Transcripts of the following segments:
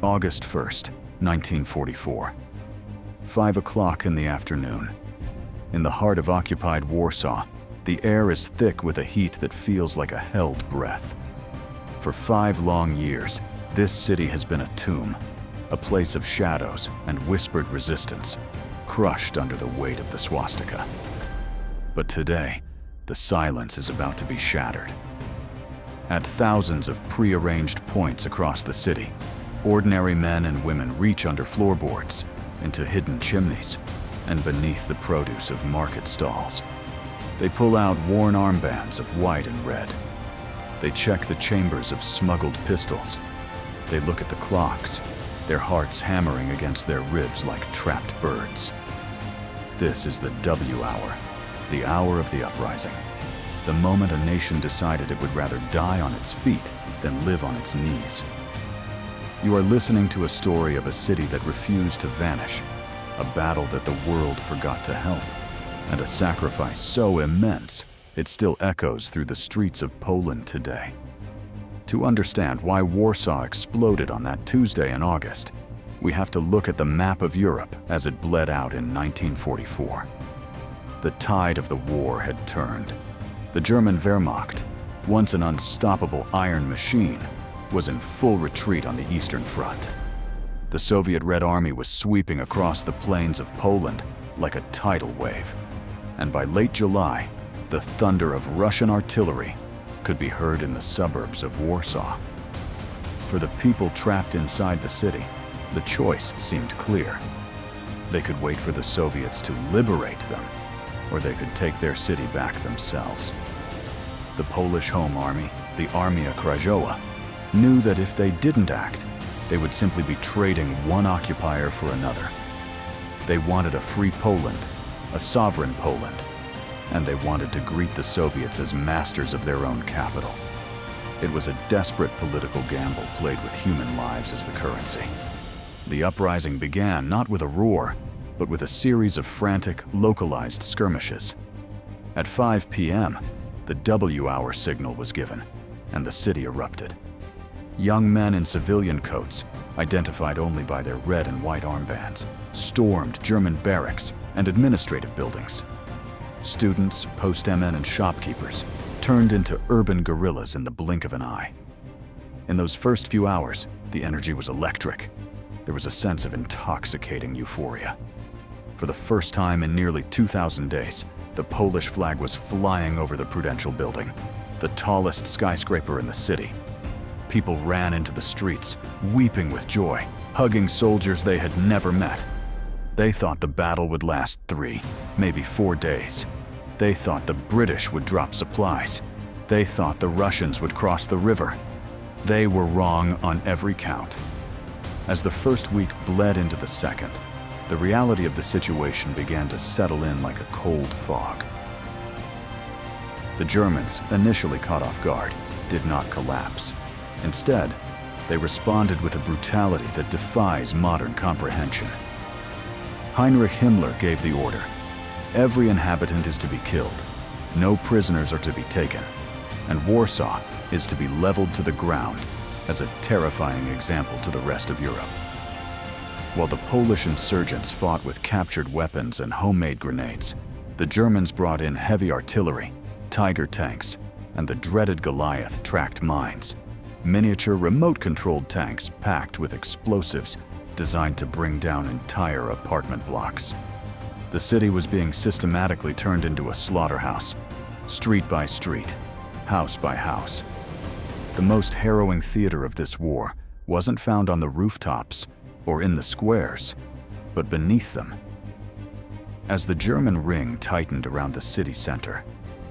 August 1st, 1944. 5 o'clock in the afternoon. In the heart of occupied Warsaw, the air is thick with a heat that feels like a held breath. For 5 long years, this city has been a tomb, a place of shadows and whispered resistance, crushed under the weight of the swastika. But today, the silence is about to be shattered. At thousands of prearranged points across the city, ordinary men and women reach under floorboards, into hidden chimneys, and beneath the produce of market stalls. They pull out worn armbands of white and red. They check the chambers of smuggled pistols. They look at the clocks, their hearts hammering against their ribs like trapped birds. This is the W hour, the hour of the uprising. The moment a nation decided it would rather die on its feet than live on its knees. You are listening to a story of a city that refused to vanish, a battle that the world forgot to help, and a sacrifice so immense it still echoes through the streets of Poland today. To understand why Warsaw exploded on that Tuesday in August, we have to look at the map of Europe as it bled out in 1944. The tide of the war had turned. The German Wehrmacht, once an unstoppable iron machine, was in full retreat on the Eastern Front. The Soviet Red Army was sweeping across the plains of Poland like a tidal wave, and by late July, the thunder of Russian artillery could be heard in the suburbs of Warsaw. For the people trapped inside the city, the choice seemed clear. They could wait for the Soviets to liberate them, or they could take their city back themselves. The Polish Home Army, the Armia Krajowa, knew that if they didn't act, they would simply be trading one occupier for another. They wanted a free Poland, a sovereign Poland, and they wanted to greet the Soviets as masters of their own capital. It was a desperate political gamble played with human lives as the currency. The uprising began not with a roar, but with a series of frantic, localized skirmishes. At 5 p.m., the W hour signal was given, and the city erupted. Young men in civilian coats, identified only by their red and white armbands, stormed German barracks and administrative buildings. Students, postmen, and shopkeepers turned into urban guerrillas in the blink of an eye. In those first few hours, the energy was electric. There was a sense of intoxicating euphoria. For the first time in nearly 2,000 days, the Polish flag was flying over the Prudential Building, the tallest skyscraper in the city. People ran into the streets, weeping with joy, hugging soldiers they had never met. They thought the battle would last 3, maybe 4 days. They thought the British would drop supplies. They thought the Russians would cross the river. They were wrong on every count. As the first week bled into the second, the reality of the situation began to settle in like a cold fog. The Germans, initially caught off guard, did not collapse. Instead, they responded with a brutality that defies modern comprehension. Heinrich Himmler gave the order: every inhabitant is to be killed, no prisoners are to be taken, and Warsaw is to be leveled to the ground as a terrifying example to the rest of Europe. While the Polish insurgents fought with captured weapons and homemade grenades, the Germans brought in heavy artillery, Tiger tanks, and the dreaded Goliath tracked mines, miniature remote-controlled tanks packed with explosives designed to bring down entire apartment blocks. The city was being systematically turned into a slaughterhouse, street by street, house by house. The most harrowing theater of this war wasn't found on the rooftops or in the squares, but beneath them. As the German ring tightened around the city center,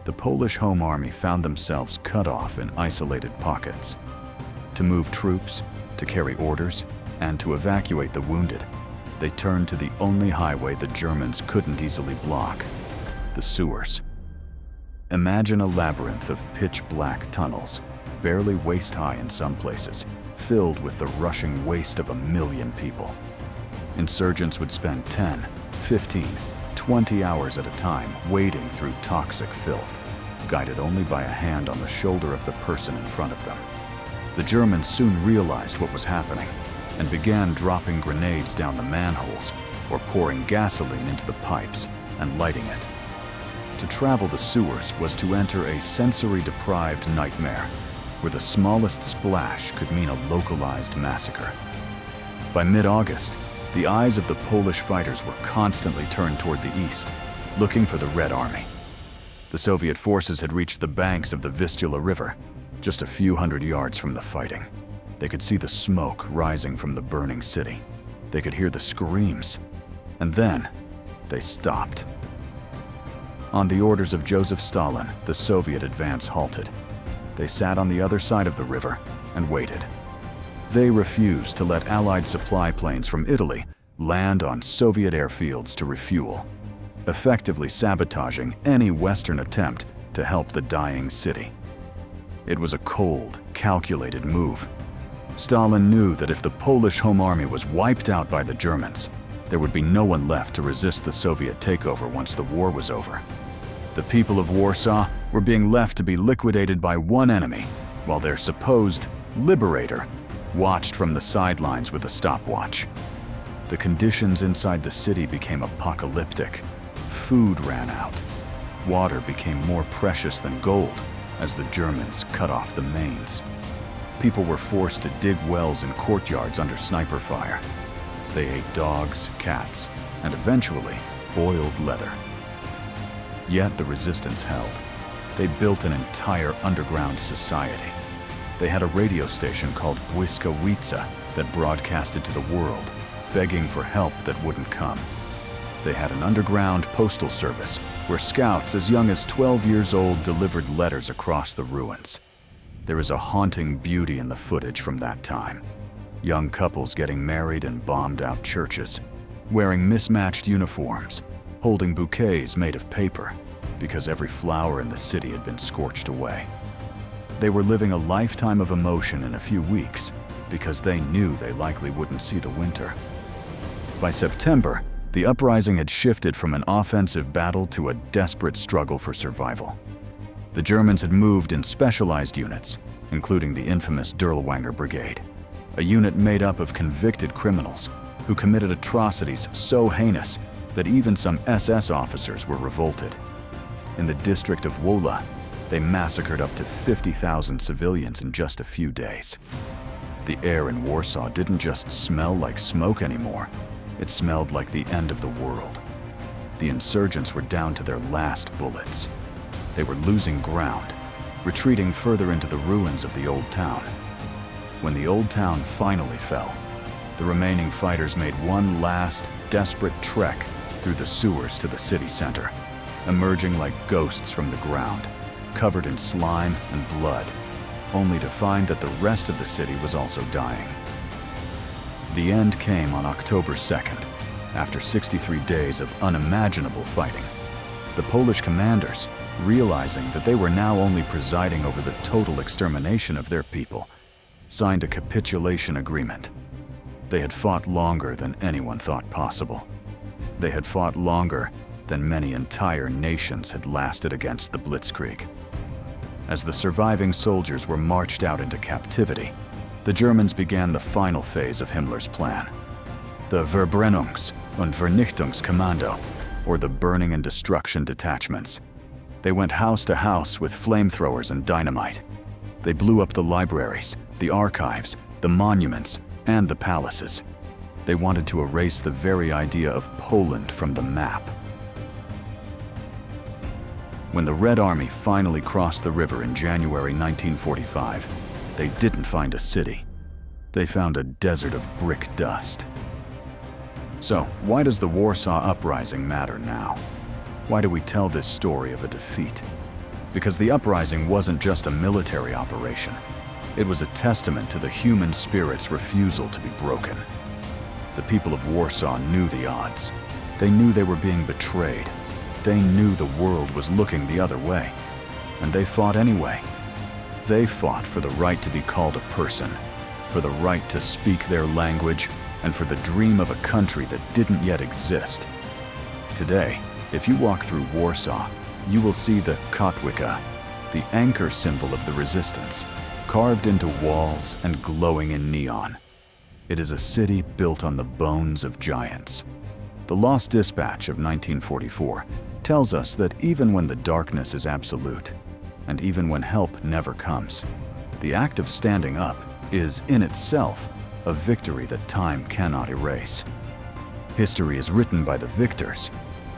the Polish Home Army found themselves cut off in isolated pockets. To move troops, to carry orders, and to evacuate the wounded, they turned to the only highway the Germans couldn't easily block: the sewers. Imagine a labyrinth of pitch-black tunnels, barely waist-high in some places, filled with the rushing waste of 1 million people. Insurgents would spend 10, 15, 20 hours at a time wading through toxic filth, guided only by a hand on the shoulder of the person in front of them. The Germans soon realized what was happening. and began dropping grenades down the manholes or pouring gasoline into the pipes and lighting it. To travel the sewers was to enter a sensory-deprived nightmare where the smallest splash could mean a localized massacre. By mid-August, the eyes of the Polish fighters were constantly turned toward the east, looking for the Red Army. The Soviet forces had reached the banks of the Vistula River, just a few hundred yards from the fighting. They could see the smoke rising from the burning city. They could hear the screams. And then, they stopped. On the orders of Joseph Stalin, the Soviet advance halted. They sat on the other side of the river and waited. They refused to let Allied supply planes from Italy land on Soviet airfields to refuel, effectively sabotaging any Western attempt to help the dying city. It was a cold, calculated move. Stalin knew that if the Polish Home Army was wiped out by the Germans, there would be no one left to resist the Soviet takeover once the war was over. The people of Warsaw were being left to be liquidated by one enemy, while their supposed liberator watched from the sidelines with a stopwatch. The conditions inside the city became apocalyptic. Food ran out. Water became more precious than gold as the Germans cut off the mains. People were forced to dig wells in courtyards under sniper fire. They ate dogs, cats, and eventually boiled leather. Yet the resistance held. They built an entire underground society. They had a radio station called Błyskawica that broadcasted to the world, begging for help that wouldn't come. They had an underground postal service where scouts as young as 12 years old delivered letters across the ruins. There is a haunting beauty in the footage from that time. Young couples getting married in bombed-out churches, wearing mismatched uniforms, holding bouquets made of paper, because every flower in the city had been scorched away. They were living a lifetime of emotion in a few weeks because they knew they likely wouldn't see the winter. By September, the uprising had shifted from an offensive battle to a desperate struggle for survival. The Germans had moved in specialized units, including the infamous Dirlewanger Brigade, a unit made up of convicted criminals who committed atrocities so heinous that even some SS officers were revolted. In the district of Wola, they massacred up to 50,000 civilians in just a few days. The air in Warsaw didn't just smell like smoke anymore, it smelled like the end of the world. The insurgents were down to their last bullets. They were losing ground, retreating further into the ruins of the old town. When the old town finally fell, the remaining fighters made one last, desperate trek through the sewers to the city center, emerging like ghosts from the ground, covered in slime and blood, only to find that the rest of the city was also dying. The end came on October 2nd, after 63 days of unimaginable fighting. The Polish commanders, realizing that they were now only presiding over the total extermination of their people, signed a capitulation agreement. They had fought longer than anyone thought possible. They had fought longer than many entire nations had lasted against the Blitzkrieg. As the surviving soldiers were marched out into captivity, the Germans began the final phase of Himmler's plan. The Verbrennungs- und Vernichtungskommando, or the Burning and Destruction Detachments. They went house to house with flamethrowers and dynamite. They blew up the libraries, the archives, the monuments, and the palaces. They wanted to erase the very idea of Poland from the map. When the Red Army finally crossed the river in January 1945, they didn't find a city. They found a desert of brick dust. So, why does the Warsaw Uprising matter now? Why do we tell this story of a defeat? Because the uprising wasn't just a military operation. It was a testament to the human spirit's refusal to be broken. The people of Warsaw knew the odds. They knew they were being betrayed. They knew the world was looking the other way. And they fought anyway. They fought for the right to be called a person, for the right to speak their language, and for the dream of a country that didn't yet exist. Today, if you walk through Warsaw, you will see the kotwica, the anchor symbol of the resistance, carved into walls and glowing in neon. It is a city built on the bones of giants. The Lost Dispatch of 1944 tells us that even when the darkness is absolute, and even when help never comes, the act of standing up is in itself a victory that time cannot erase. History is written by the victors,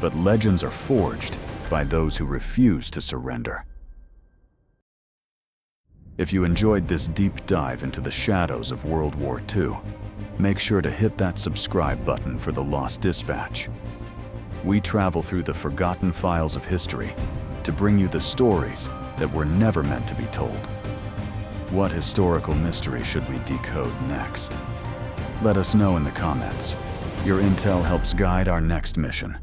but legends are forged by those who refuse to surrender. If you enjoyed this deep dive into the shadows of World War II, make sure to hit that subscribe button for the Lost Dispatch. We travel through the forgotten files of history to bring you the stories that were never meant to be told. What historical mystery should we decode next? Let us know in the comments. Your intel helps guide our next mission.